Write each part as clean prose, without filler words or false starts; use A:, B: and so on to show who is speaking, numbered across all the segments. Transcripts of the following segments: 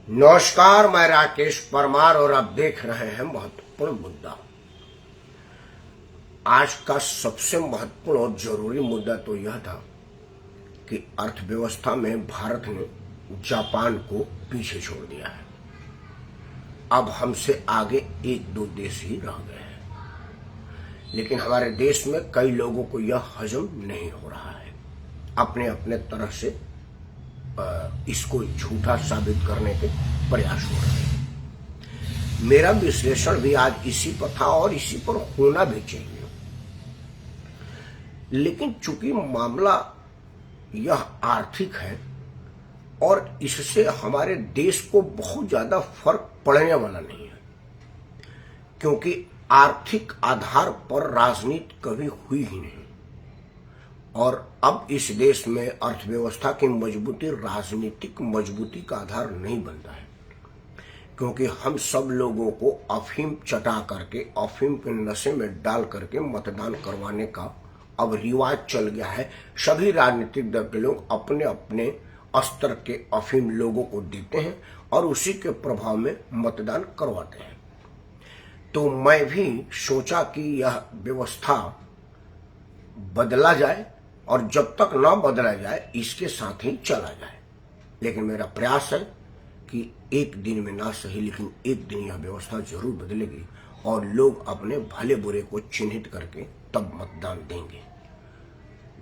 A: नमस्कार, मैं राकेश परमार और आप देख रहे हैं महत्वपूर्ण मुद्दा। आज का सबसे महत्वपूर्ण और जरूरी मुद्दा तो यह था कि अर्थव्यवस्था में भारत ने जापान को पीछे छोड़ दिया है। अब हमसे आगे एक दो देश ही रह गए हैं, लेकिन हमारे देश में कई लोगों को यह हजम नहीं हो रहा है। अपने अपने तरह से इसको झूठा साबित करने के प्रयास हो रहे हैं। मेरा विश्लेषण भी आज इसी पर था और इसी पर होना भी चाहिए, लेकिन चूंकि मामला यह आर्थिक है और इससे हमारे देश को बहुत ज्यादा फर्क पड़ने वाला नहीं है, क्योंकि आर्थिक आधार पर राजनीति कभी हुई ही नहीं। और अब इस देश में अर्थव्यवस्था की मजबूती राजनीतिक मजबूती का आधार नहीं बनता है, क्योंकि हम सब लोगों को अफीम चटा करके, अफीम के नशे में डाल करके मतदान करवाने का अब रिवाज चल गया है। सभी राजनीतिक दल के लोग अपने अपने स्तर के अफीम लोगों को देते हैं और उसी के प्रभाव में मतदान करवाते हैं। तो मैं भी सोचा कि यह व्यवस्था बदला जाए और जब तक ना बदला जाए इसके साथ ही चला जाए। लेकिन मेरा प्रयास है कि एक दिन में ना सही, लेकिन एक दिन यह व्यवस्था जरूर बदलेगी और लोग अपने भले बुरे को चिन्हित करके तब मतदान देंगे।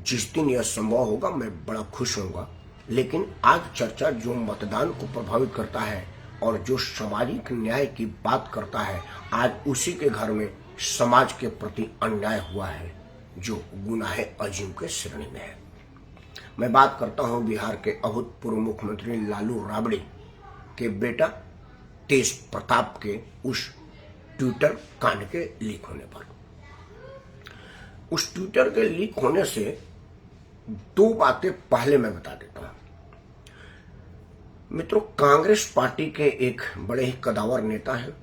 A: जिस दिन यह संभव होगा मैं बड़ा खुश होऊंगा। लेकिन आज चर्चा जो मतदान को प्रभावित करता है और जो सामाजिक न्याय की बात करता है, आज उसी के घर में समाज के प्रति अन्याय हुआ है जो गुनाह अजीम के श्रेणी में है। मैं बात करता हूं बिहार के अभूतपूर्व मुख्यमंत्री लालू राबड़ी के बेटा तेज प्रताप के उस ट्विटर कांड के लीक होने पर। उस ट्विटर के लीक होने से दो बातें पहले मैं बता देता हूं। मित्रों, कांग्रेस पार्टी के एक बड़े ही कदावर नेता हैं,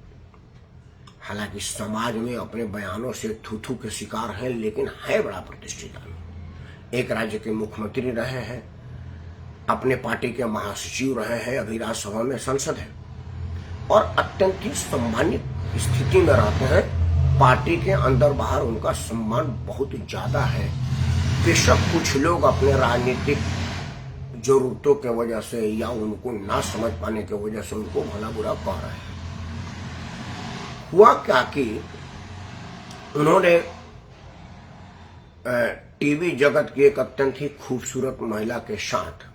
A: हालांकि समाज में अपने बयानों से थू-थू के शिकार हैं, लेकिन है बड़ा प्रतिष्ठित आदमी। एक राज्य के मुख्यमंत्री रहे हैं, अपने पार्टी के महासचिव रहे हैं, अभी राज्यसभा में सांसद हैं और अत्यंत ही सम्मानित स्थिति में रहते हैं। पार्टी के अंदर बाहर उनका सम्मान बहुत ज्यादा है। बेशक कुछ लोग अपने राजनीतिक जरूरतों के वजह से या उनको ना समझ पाने की वजह से उनको भला बुरा कह रहे हैं। हुआ क्या कि उन्होंने टीवी जगत की एक अत्यंत ही खूबसूरत महिला के साथ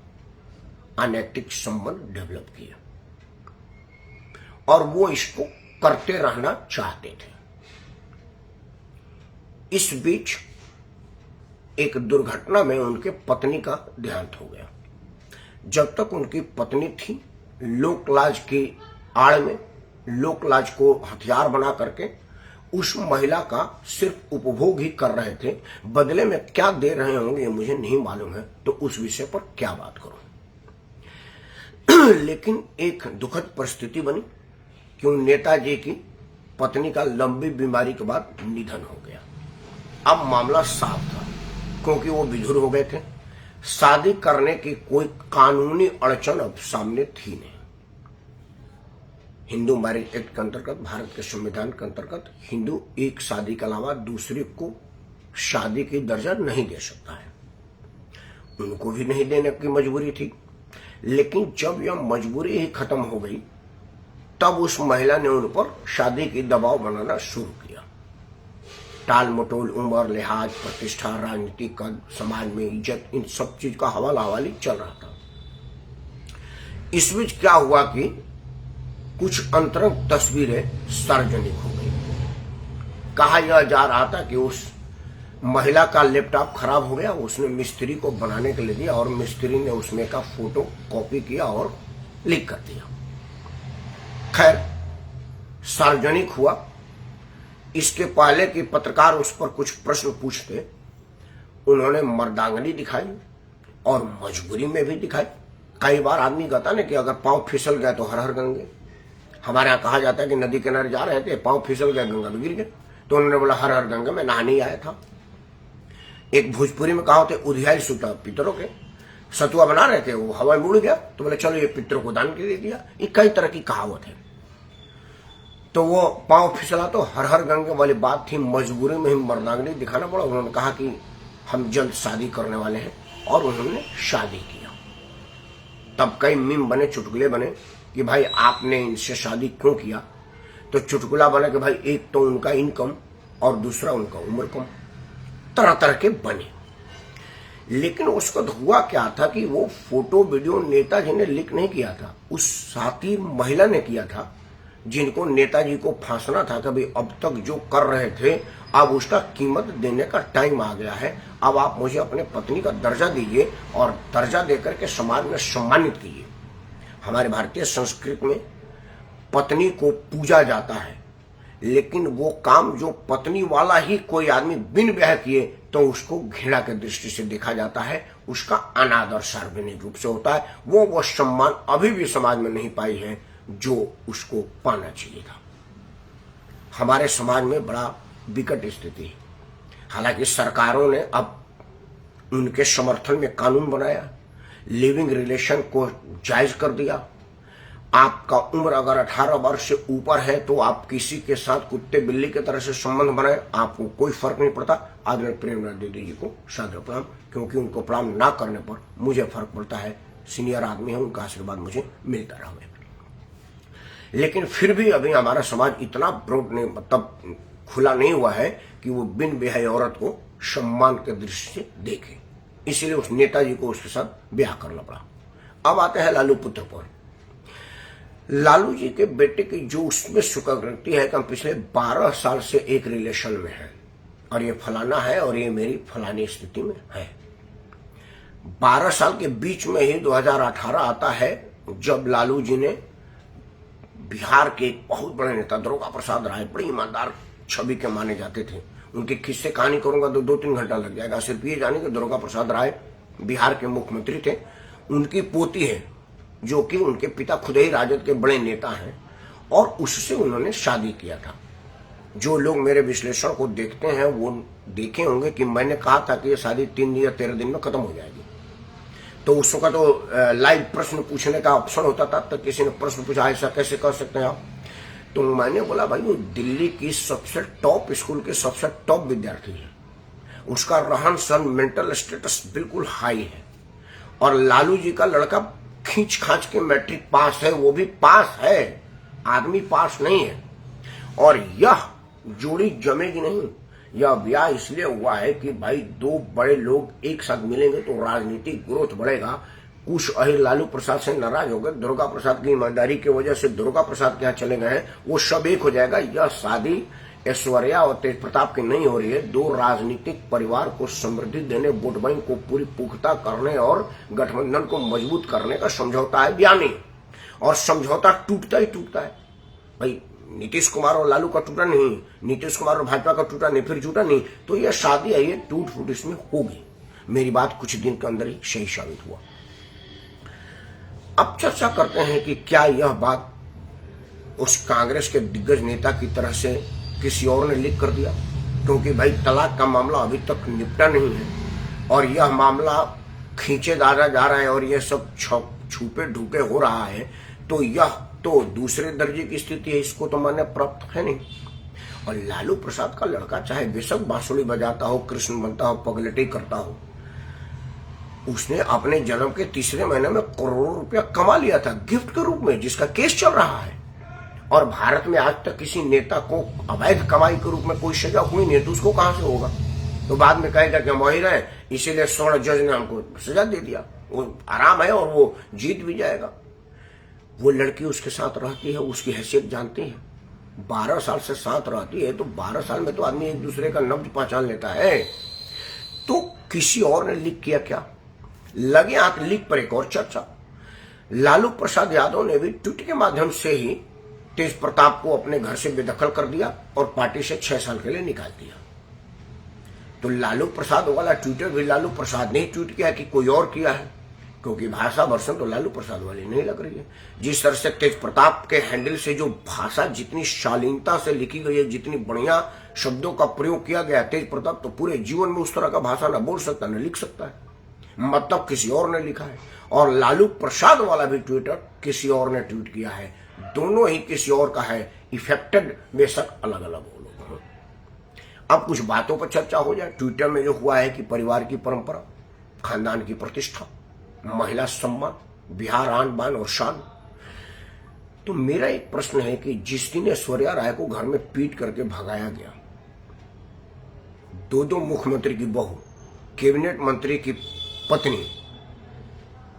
A: अनैतिक संबंध डेवलप किया और वो इसको करते रहना चाहते थे। इस बीच एक दुर्घटना में उनके पत्नी का देहांत हो गया। जब तक उनकी पत्नी थी, लोकलाज की आड़ में लोकलाज को हथियार बना करके उस महिला का सिर्फ उपभोग ही कर रहे थे। बदले में क्या दे रहे होंगे मुझे नहीं मालूम है, तो उस विषय पर क्या बात करूं। लेकिन एक दुखद परिस्थिति बनी कि नेताजी की पत्नी का लंबी बीमारी के बाद निधन हो गया। अब मामला साफ था, क्योंकि वो विधुर हो गए थे। शादी करने की कोई कानूनी अड़चन अब सामने थी नहीं। हिंदू मैरिज एक्ट के अंतर्गत, भारत के संविधान के अंतर्गत, हिंदू एक शादी के अलावा दूसरे को शादी की दर्जा नहीं दे सकता है। उनको भी नहीं देने की मजबूरी थी। लेकिन जब यह मजबूरी ही खत्म हो गई, तब उस महिला ने उन पर शादी की दबाव बनाना शुरू किया। टाल मटोल, उम्र, लिहाज, प्रतिष्ठा, राजनीति, कद, समाज में इज्जत, इन सब चीज का हवाला हवाली चल रहा था। इस बीच क्या हुआ कि कुछ अंतरंग तस्वीरें सार्वजनिक हो गई। कहा यह जा रहा था कि उस महिला का लैपटॉप खराब हो गया, उसने मिस्त्री को बनाने के लिए दिया और मिस्त्री ने उसमें का फोटो कॉपी किया और लीक कर दिया। खैर, सार्वजनिक हुआ। इसके पहले कि पत्रकार उस पर कुछ प्रश्न पूछते, उन्होंने मर्दांगनी दिखाई और मजबूरी में भी दिखाई। कई बार आदमी कहता ना कि अगर पांव फिसल गया तो हर हर गंगे। हमारे यहाँ कहा जाता है कि नदी किनारे जा रहे थे, पांव फिसल गया, गंगा में गिर गए, तो उन्होंने बोला हर हर गंगा में नहाने आया था। एक भोजपुरी में कहा होते उधियाई सुता पितरों के, सतुआ बना रहे थे, वो हवा में उड़ गया तो बोले चलो ये पितरों को दान के दे दिया। ये कई तरह की कहावत है। तो वो पांव फिसला तो हर हर गंगे वाली बात थी, मजबूरी में ही मर्दांगनी दिखाना पड़ा। उन्होंने कहा कि हम जल्द शादी करने वाले हैं, और उन्होंने शादी किया। तब कई मीम बने, चुटकुले बने कि भाई आपने इनसे शादी क्यों किया। तो चुटकुला बना कि भाई एक तो उनका इनकम और दूसरा उनका उम्र कम, तरह तरह के बने। लेकिन उसको तो हुआ क्या था कि वो फोटो वीडियो नेताजी ने लीक नहीं किया था, उस साथी महिला ने किया था जिनको नेताजी को फांसना था कि भाई अब तक जो कर रहे थे अब उसका कीमत देने का टाइम आ गया है। अब आप मुझे अपने पत्नी का दर्जा दीजिए और दर्जा देकर के समाज में सम्मानित कीजिए। हमारे भारतीय संस्कृति में पत्नी को पूजा जाता है, लेकिन वो काम जो पत्नी वाला ही कोई आदमी बिन ब्याह किए तो उसको घृणा की दृष्टि से देखा जाता है, उसका अनादर सार्वजनिक रूप से होता है। वो सम्मान अभी भी समाज में नहीं पाई है जो उसको पाना चाहिए था। हमारे समाज में बड़ा विकट स्थिति है। हालांकि सरकारों ने अब उनके समर्थन में कानून बनाया, लिविंग रिलेशन को जायज कर दिया। आपका उम्र अगर 18 वर्ष से ऊपर है तो आप किसी के साथ कुत्ते बिल्ली की तरह से संबंध बनाए, आपको कोई फर्क नहीं पड़ता। आदरणीय प्रेमनाथ दीदी जी को सादर प्रणाम, क्योंकि उनको प्रणाम ना करने पर मुझे फर्क पड़ता है। सीनियर आदमी है, उनका आशीर्वाद मुझे मिलता रहा। लेकिन फिर भी अभी हमारा समाज इतना ब्रॉड नहीं, मतलब खुला नहीं हुआ है कि वो बिन ब्याही औरत को सम्मान के दृष्टि से देखे। इसलिए उस नेताजी को उसके साथ ब्याह करना पड़ा। अब आते हैं लालू पुत्र पर। लालू जी के बेटे की जो उसमें स्वीकृति है कि हम पिछले 12 साल से एक रिलेशन में हैं और ये फलाना है और ये मेरी फलानी स्थिति में है। 12 साल के बीच में ही 2018 आता है जब लालू जी ने बिहार के एक बहुत बड़े नेता दरोगा प्रसाद राय, बड़ी ईमानदार छवि के माने जाते थे, उनके किस्से कहानी करूंगा तो 2-3 घंटा लग जाएगा। सिर्फ ये जाने कि दरोगा प्रसाद राय बिहार के मुख्यमंत्री थे, उनकी पोती है जो कि उनके पिता खुद ही राजद के बड़े नेता हैं, और उससे उन्होंने शादी किया था। जो लोग मेरे विश्लेषण को देखते हैं वो देखे होंगे कि मैंने कहा था कि ये शादी 3 या 13 दिन में खत्म हो जाएगी। तो उस वक्त तो लाइव प्रश्न पूछने का ऑप्शन होता था, तब किसी ने प्रश्न पूछा ऐसा कैसे कर सकते हैं आप। तो मैंने बोला भाई वो दिल्ली की सबसे टॉप स्कूल के सबसे टॉप विद्यार्थी है, उसका रहन सहन मेंटल स्टेटस बिल्कुल हाई है, और लालू जी का लड़का खींच खांच के मैट्रिक पास है, वो भी पास है, आदमी पास नहीं है। और यह जोड़ी जमेगी नहीं। यह ब्याह इसलिए हुआ है कि भाई 2 बड़े लोग एक साथ मिलेंगे तो राजनीतिक ग्रोथ बढ़ेगा। कुछ अहिर लालू प्रसाद से नाराज हो गए, दुर्गा प्रसाद की ईमानदारी की वजह से दुर्गा प्रसाद के यहाँ चले गए हैं, वो सब एक हो जाएगा। यह शादी ऐश्वर्या और तेज प्रताप की नहीं हो रही है। 2 राजनीतिक परिवार को समृद्धि देने, वोट बैंक को पूरी पुख्ता करने और गठबंधन को मजबूत करने का समझौता है, ब्याह नहीं। और समझौता टूटता ही टूटता है भाई। नीतीश कुमार और लालू का टूटा नहीं, नीतीश कुमार और भाजपा का टूटा नहीं, फिर जुटा नहीं। तो यह शादी है, ये टूट फूट इसमें होगी। मेरी बात कुछ दिन के अंदर ही सही साबित हुआ। अब चर्चा करते हैं कि क्या यह बात उस कांग्रेस के दिग्गज नेता की तरह से किसी और ने लीक कर दिया, क्योंकि भाई तलाक का मामला अभी तक निपटा नहीं है और यह मामला खींचे जा रहा है और यह सब छुपे ढूके हो रहा है। तो यह तो दूसरे दर्जे की स्थिति है, इसको तो मान्य प्राप्त है नहीं। और लालू प्रसाद का लड़का चाहे बेशक बांसुरी बजाता हो, कृष्ण बनता हो, पगलटी करता हो, उसने अपने जन्म के 3रे महीने में करोड़ों रुपया कमा लिया था गिफ्ट के रूप में, जिसका केस चल रहा है। और भारत में आज तक किसी नेता को अवैध कमाई के रूप में कोई सजा हुई नहीं, तो उसको कहां से होगा। तो बाद में कहेगा कि हम वही रहे, इसीलिए स्वर्ण जज ने हमको सजा दे दिया। वो आराम है और वो जीत भी जाएगा। वो लड़की उसके साथ रहती है, उसकी हैसियत जानती है, 12 साल से साथ रहती है, तो 12 साल में तो आदमी एक दूसरे का नब्ज पहचान लेता है। तो किसी और ने लीक किया क्या? लगे हाथ लीक पर एक और चर्चा। लालू प्रसाद यादव ने भी ट्वीट के माध्यम से ही तेज प्रताप को अपने घर से बेदखल कर दिया और पार्टी से 6 साल के लिए निकाल दिया। तो लालू प्रसाद वाला ट्विटर भी लालू प्रसाद ने ही ट्वीट किया कि कोई और किया है, क्योंकि भाषा वर्षन तो लालू प्रसाद वाली नहीं लग रही है। जिस तरह से तेज प्रताप के हैंडल से जो भाषा जितनी शालीनता से लिखी गई है, जितनी बढ़िया शब्दों का प्रयोग किया गया, तेज प्रताप तो पूरे जीवन में उस तरह का भाषा न बोल सकता न लिख सकता है। मतलब किसी और ने लिखा है, और लालू प्रसाद वाला भी ट्विटर किसी और ने ट्वीट किया है। दोनों ही किसी और का है, इफेक्टेड बेशक अलग अलग हो लोग हैं। अब कुछ बातों पर चर्चा हो जाए। ट्विटर में जो हुआ है कि परिवार की परंपरा, खानदान की प्रतिष्ठा, महिला सम्मान, बिहार आन बान और शान। तो मेरा एक प्रश्न है कि जिस दिन ऐश्वर्या राय को घर में पीट करके भगाया गया, दो मुख्यमंत्री की बहू, कैबिनेट मंत्री की पत्नी,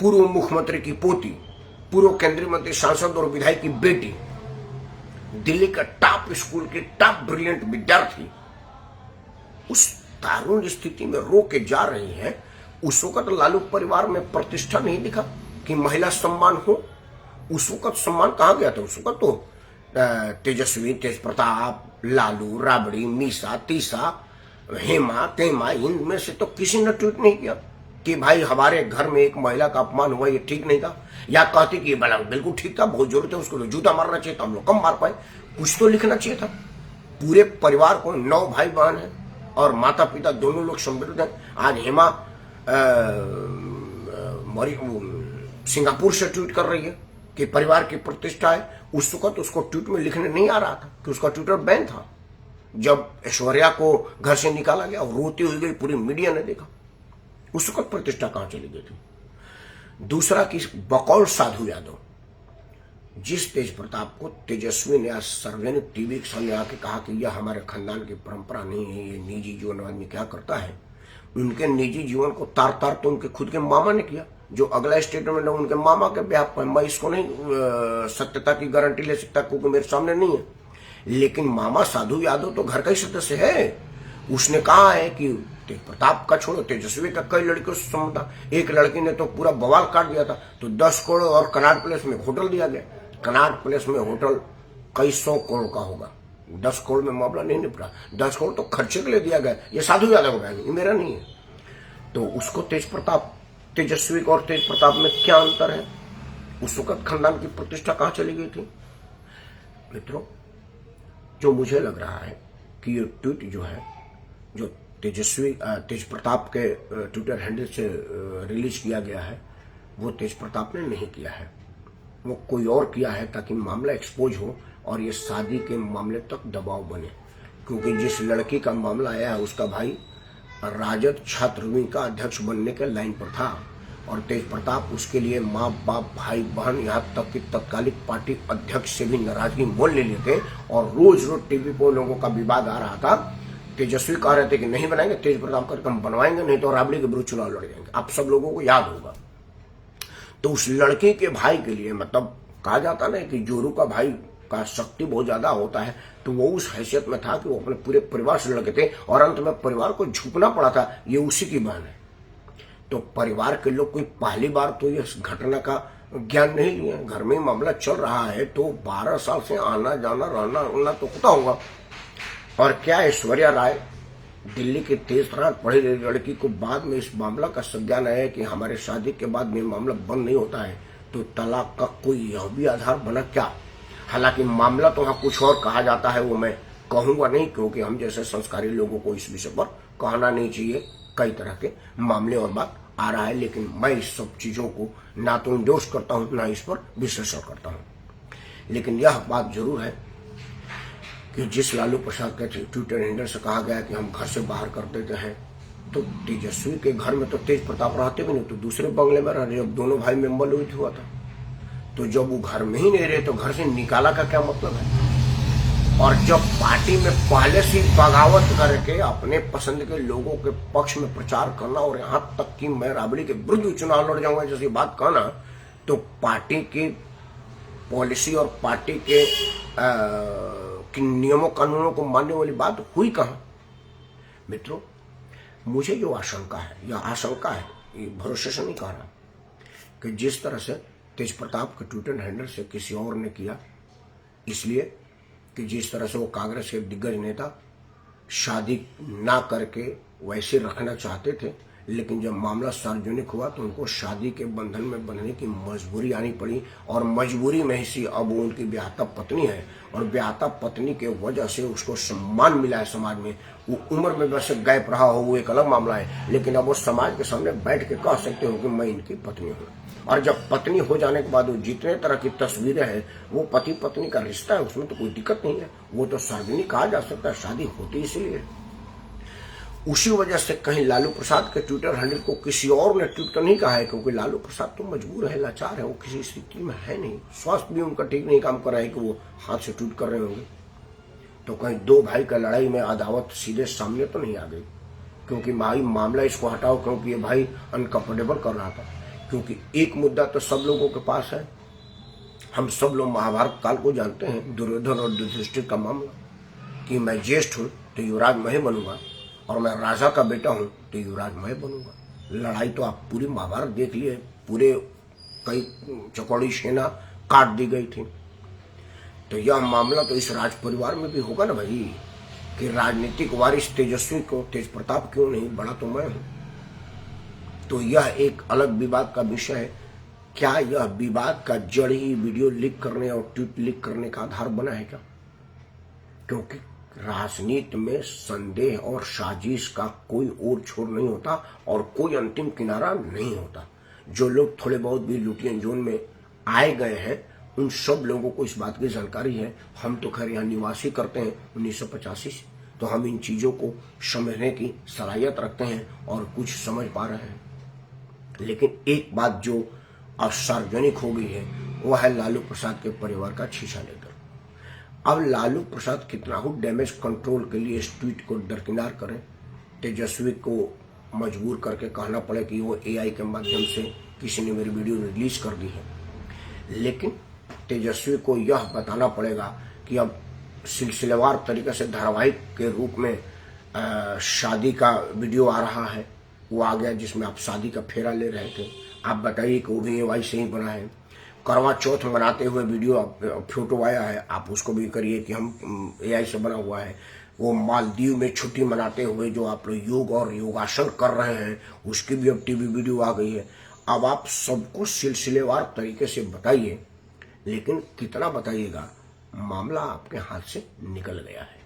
A: पूर्व मुख्यमंत्री की पोती, पूर्व केंद्रीय मंत्री, सांसद और विधायक की बेटी, दिल्ली का टॉप स्कूल की टॉप ब्रिलियंट विद्यार्थी उस दारुण स्थिति में रो के जा रही है। उस वक्त लालू परिवार में प्रतिष्ठा नहीं दिखा कि महिला सम्मान हो। उस वक्त सम्मान कहाँ गया था? उस वक्त तो तेजस्वी, तेज प्रताप, लालू, राबड़ी, मीसा, तीसा, हेमा, तेमा, इनमें से तो किसी ने ट्वीट नहीं किया कि भाई हमारे घर में एक महिला का अपमान हुआ, ये ठीक नहीं था, या कहती कि बिल्कुल ठीक था, बहुत जरूरत है, उसको तो जूता मारना चाहिए था, हम लोग कम मार पाए। कुछ तो लिखना चाहिए था। पूरे परिवार को 9 भाई बहन है और माता पिता दोनों लोग सम्मिलित हैं। आज हेमा सिंगापुर से ट्वीट कर रही है कि परिवार की प्रतिष्ठा है। उस वक्त उसको ट्वीट में लिखने नहीं आ रहा था कि उसका ट्विटर बैन था। जब ऐश्वर्या को घर से निकाला गया और रोती हुई गई, पूरी मीडिया ने देखा, उस वक्त प्रतिष्ठा कहां चली गई थी। दूसरा कि बकौल साधु यादव, जिस तेज प्रताप को तेजस्वी ने आज सार्वजनिक टीवी के सामने आके कहा कि यह हमारे खानदान की परंपरा नहीं है, ये निजी जीवन आदमी क्या करता है। उनके निजी जीवन को तार तार तो उनके खुद के मामा ने किया। जो अगला स्टेटमेंट है उनके मामा के ब्याह पर, मैं इसको नहीं सत्यता की गारंटी ले सकता क्योंकि मेरे सामने नहीं है, लेकिन मामा साधु यादव तो घर का ही सदस्य है। उसने कहा है कि तेज प्रताप का छोड़ो, तेजस्वी का कई लड़कियों से संबंध था। एक लड़की ने तो पूरा बवाल काट दिया था, तो 10 करोड़ और कनाट प्लेस में होटल दिया गया। कनाट प्लेस में होटल कई 100 करोड़ का होगा, 10 करोड़ में मामला नहीं निपटा। 10 करोड़ तो खर्चे के लिए दिया गया, ये साधु यादव का है, ये मेरा नहीं है। तो उसको तेजस्वी और तेज प्रताप में क्या अंतर है? उस वक्त खानदान की प्रतिष्ठा कहां चली गई थी? मित्रों, जो मुझे लग रहा है कि ये ट्वीट जो है, जो तेज प्रताप के ट्विटर हैंडल से रिलीज किया गया है, वो तेज प्रताप ने नहीं किया है, वो कोई और किया है ताकि मामला एक्सपोज हो और ये शादी के मामले तक दबाव बने। क्योंकि जिस लड़की का मामला आया है उसका भाई राजद छात्र विंग का अध्यक्ष बनने के लाइन पर था, और तेज प्रताप उसके लिए माँ बाप, भाई बहन, यहाँ तक कि तत्कालिक पार्टी अध्यक्ष से भी नाराजगी मोल ले लेते, और रोज रोज टीवी पर लोगों का विवाद आ रहा था। तेजस्वी कह रहे थे कि नहीं बनाएंगे, तेज प्रताप करके हम बनवाएंगे, नहीं तो राबड़ी के विरुद्ध चुनाव लड़ जाएंगे। आप सब लोगों को याद होगा। तो उस लड़के के भाई के लिए, मतलब कहा जाता ना कि जोरू का भाई का शक्ति बहुत ज्यादा होता है, तो वो उस हैसियत में था कि वो अपने पूरे परिवार से लड़के थे और अंत में परिवार को झुकना पड़ा था। ये उसी की बहन है। तो परिवार के लोग कोई पहली बार तो ये घटना का ज्ञान नहीं लिए, घर में मामला चल रहा है, तो 12 साल से आना जाना रहना उड़ना तो होता होगा। और क्या ऐश्वर्या राय, दिल्ली की तेज तरार पढ़ी लड़की को बाद में इस मामला का संज्ञान आया कि हमारे शादी के बाद में मामला बंद नहीं होता है, तो तलाक का कोई यह भी आधार बना क्या? हालांकि मामला तो वहां कुछ और कहा जाता है, वो मैं कहूंगा नहीं, क्योंकि हम जैसे संस्कारी लोगों को इस विषय पर कहना नहीं चाहिए। कई तरह के मामले और बात आ रहा है, लेकिन मैं इस सब चीजों को ना तो इंडोर्स करता हूं, ना इस पर विश्लेषण करता हूं। लेकिन यह बात जरूर है कि जिस लालू प्रसाद के ट्विटर हैंडल से कहा गया कि हम घर से बाहर कर देते हैं, तो तेजस्वी के घर में तो तेज प्रताप रहते भी नहीं, तो दूसरे बंगले में रह रहे। जब दोनों भाई मेंबर लूट हुआ था, तो जब वो घर में ही नहीं रहे तो घर से निकाला का क्या मतलब है? और जब पार्टी में पहले से बगावत करके अपने पसंद के लोगों के पक्ष में प्रचार करना, और यहां तक कि मैं राबड़ी के विरुद्ध चुनाव लड़ जाऊंगा जैसी बात कहना, तो पार्टी की पॉलिसी और पार्टी के नियमों कानूनों को मानने वाली बात हुई कहां? मित्रों, मुझे जो आशंका है, यह आशंका है, ये भरोसे से नहीं कह रहा, कि जिस तरह से तेज प्रताप के ट्विटर हैंडल से किसी और ने किया, इसलिए कि जिस तरह से वो कांग्रेस के दिग्गज नेता शादी ना करके वैसे रखना चाहते थे, लेकिन जब मामला सार्वजनिक हुआ तो उनको शादी के बंधन में बंधने की मजबूरी आनी पड़ी, और मजबूरी में ही अब वो उनकी ब्याहता पत्नी है, और ब्याहता पत्नी के वजह से उसको सम्मान मिला है समाज में। वो उम्र में वैसे गैप रहा हो वो एक अलग मामला है, लेकिन अब वो समाज के सामने बैठ के कह सकते हो कि मैं इनकी पत्नी हूँ। और जब पत्नी हो जाने के बाद वो जितने तरह की तस्वीरें हैं, वो पति पत्नी का रिश्ता है, उसमें तो कोई दिक्कत नहीं है, वो तो सार्वजनिक कहा जा सकता है, शादी होती इसलिए। उसी वजह से कहीं लालू प्रसाद के ट्विटर हैंडल को किसी और ने ट्वीट तो नहीं कहा है, क्योंकि लालू प्रसाद तो मजबूर है, लाचार है, वो किसी स्थिति में है नहीं, स्वास्थ्य भी उनका ठीक नहीं काम कर रहा है कि वो हाथ से ट्वीट कर रहे होंगे। तो कहीं दो भाई का लड़ाई में अदावत सीधे सामने तो नहीं आ गई, क्योंकि भाई मामला इसको हटाओ, क्योंकि ये भाई अनकंफर्टेबल कर रहा था। क्योंकि एक मुद्दा तो सब लोगों के पास है, हम सब लोग महाभारत काल को जानते हैं, दुर्योधन और युधिष्ठिर का मामला, कि मैं ज्येष्ठ हूं तो युवराज मैं बनूंगा, और मैं राजा का बेटा हूं तो युवराज मैं बनूंगा। लड़ाई तो आप पूरी महाभारत देख लिए, पूरे कई चौकड़ी सेना काट दी गई थी। तो यह मामला तो इस राज परिवार में भी होगा ना भाई, कि राजनीतिक वारिस तेजस्वी को तेज प्रताप क्यों नहीं, बड़ा तो मैं हूं। तो यह एक अलग विवाद का विषय है। क्या यह विवाद का जड़ ही वीडियो लीक करने और ट्वीट लीक करने का आधार बना है क्या? क्योंकि राजनीति में संदेह और साजिश का कोई और छोर नहीं होता और कोई अंतिम किनारा नहीं होता। जो लोग थोड़े बहुत भी लुटियन जोन में आए गए हैं, उन सब लोगों को इस बात की जानकारी है। हम तो खैर यहाँ निवासी करते हैं 1985 से, तो हम इन चीजों को समझने की सलाहियत रखते हैं और कुछ समझ पा रहे हैं। लेकिन एक बात जो अब सार्वजनिक हो गई है, वह है लालू प्रसाद के परिवार का शीशा लेकर। अब लालू प्रसाद कितना हो डैमेज कंट्रोल के लिए इस ट्वीट को दरकिनार करें, तेजस्वी को मजबूर करके कहना पड़े कि वो एआई के माध्यम से किसी ने मेरी वीडियो रिलीज कर दी है। लेकिन तेजस्वी को यह बताना पड़ेगा कि अब सिलसिलेवार तरीके से धारावाहिक के रूप में शादी का वीडियो आ रहा है, वो आ गया जिसमें आप शादी का फेरा ले रहे थे। आप बताइए कि वो भी एआई से ही बना है। करवा चौथ मनाते हुए वीडियो फोटो आया है, आप उसको भी करिए कि हम एआई से बना हुआ है। वो मालदीव में छुट्टी मनाते हुए जो आप लोग योग और योगासन कर रहे हैं, उसकी भी अब टीवी वीडियो आ गई है। अब आप सबको सिलसिलेवार तरीके से बताइए, लेकिन कितना बताइएगा, मामला आपके हाथ से निकल गया है।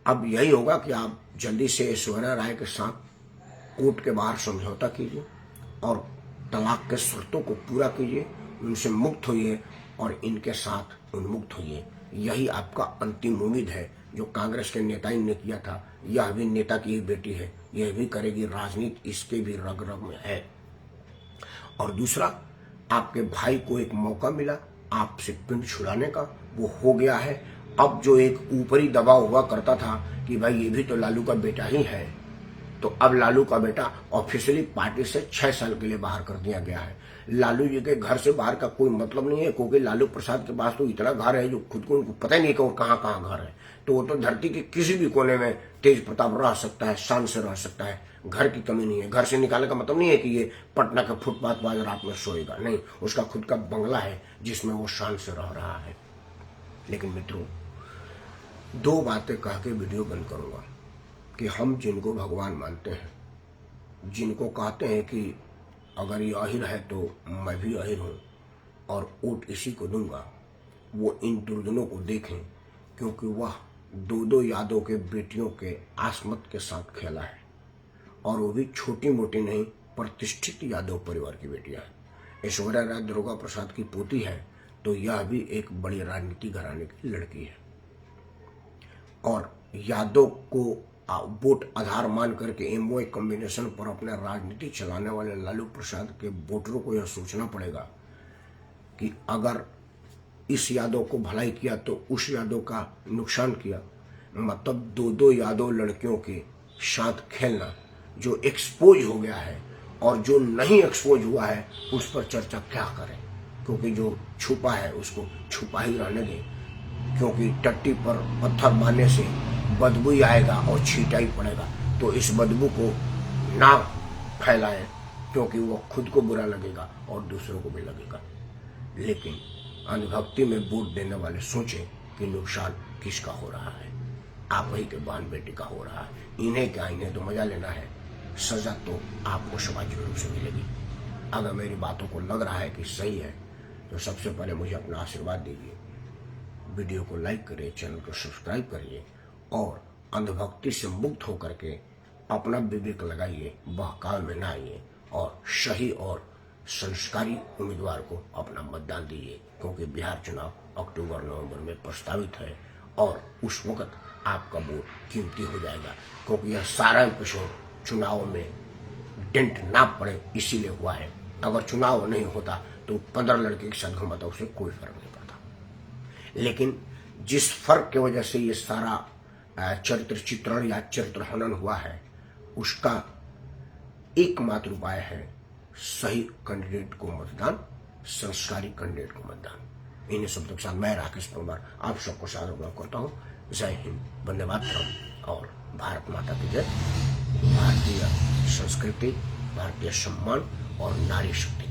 A: अब यही होगा कि आप जल्दी से ऐश्वर्या राय के साथ कोर्ट के बाहर समझौता कीजिए और तलाक के शर्तों को पूरा कीजिए, उनसे मुक्त होइए और इनके साथ उन्मुक्त होइए। यही आपका अंतिम उम्मीद है। जो कांग्रेस के नेता ने किया था, यह भी नेता की ही बेटी है, यह भी करेगी। राजनीति इसके भी रग रग में है। और दूसरा, आपके भाई को एक मौका मिला आपसे पिंड छुड़ाने का, वो हो गया है। अब जो एक ऊपरी दबाव हुआ करता था कि भाई ये भी तो लालू का बेटा ही है, तो अब लालू का बेटा ऑफिशियली पार्टी से 6 साल के लिए बाहर कर दिया गया है। लालू जी के घर से बाहर का कोई मतलब नहीं है, क्योंकि लालू प्रसाद के पास तो इतना घर है जो खुद को उनको पता ही नहीं कि कहाँ कहाँ घर है। तो वो तो धरती के किसी भी कोने में तेज प्रताप रह सकता है, शान से रह सकता है, घर की कमी नहीं है। घर से निकालने का मतलब नहीं है कि ये पटना के फुटपाथ पर रात में सोएगा, नहीं, उसका खुद का बंगला है जिसमें वो शान से रह रहा है। लेकिन मित्रों, 2 बातें कह के वीडियो बंद करूंगा कि हम जिनको भगवान मानते हैं, जिनको कहते हैं कि अगर ये अहिर है तो मैं भी अहिर हूं और वोट इसी को दूंगा, वो इन दुर्जनों को देखें, क्योंकि वह 2 यादव के बेटियों के आसमत के साथ खेला है, और वो भी छोटी मोटी नहीं, प्रतिष्ठित यादव परिवार की बेटियां हैं। ऐश्वर्या राय दुर्गा प्रसाद की पोती है, तो यह भी एक बड़ी राजनीति घराने की लड़की है। और यादव को वोट आधार मान करके एमओए कॉम्बिनेशन पर अपने राजनीति चलाने वाले लालू प्रसाद के वोटरों को यह सोचना पड़ेगा कि अगर इस यादव को भलाई किया तो उस यादव का नुकसान किया। मतलब 2 यादव लड़कियों के साथ खेलना, जो एक्सपोज हो गया है और जो नहीं एक्सपोज हुआ है उस पर चर्चा क्या करें, क्योंकि जो छुपा है उसको छुपा ही रहने दें, क्योंकि टट्टी पर पत्थर मारने से बदबू ही आएगा और छींटा ही पड़ेगा। तो इस बदबू को ना फैलाएं, क्योंकि वो खुद को बुरा लगेगा और दूसरों को भी लगेगा। लेकिन अंधभक्ति में वोट देने वाले सोचें कि नुकसान किसका हो रहा है, आप ही के बहन बेटी का हो रहा है। इन्हें क्या, इन्हें तो मजा लेना है, सजा तो आपको सामाजिक रूप से मिलेगी। अगर मेरी बातों को लग रहा है कि सही है तो सबसे पहले मुझे अपना आशीर्वाद दीजिए, वीडियो को लाइक करिए, चैनल को सब्सक्राइब करिए और अंधभक्ति से मुक्त होकर के अपना विवेक लगाइए, बहकावे में ना आइए और सही और संस्कारी उम्मीदवार को अपना मतदान दीजिए, क्योंकि बिहार चुनाव अक्टूबर-नवंबर में प्रस्तावित है और उस वक्त आपका वोट कीमती हो जाएगा, क्योंकि यह सारा एपिसोड चुनाव में डेंट ना पड़े इसीलिए हुआ है। अगर चुनाव नहीं होता तो 15 लड़के के साथ घूमता उससे कोई फर्क नहीं पड़ता, लेकिन जिस फर्क की वजह से ये सारा चरित्र चित्रण या चरित्र हनन हुआ है उसका एकमात्र उपाय है सही कैंडिडेट को मतदान, संस्कारी कैंडिडेट को मतदान। इन्हीं शब्दों के साथ मैं राकेश परमार आप सबको सादर करता हूँ। जय हिंद, वंदे मातरम और भारत माता की जय। भारतीय संस्कृति, भारतीय सम्मान और नारी शक्ति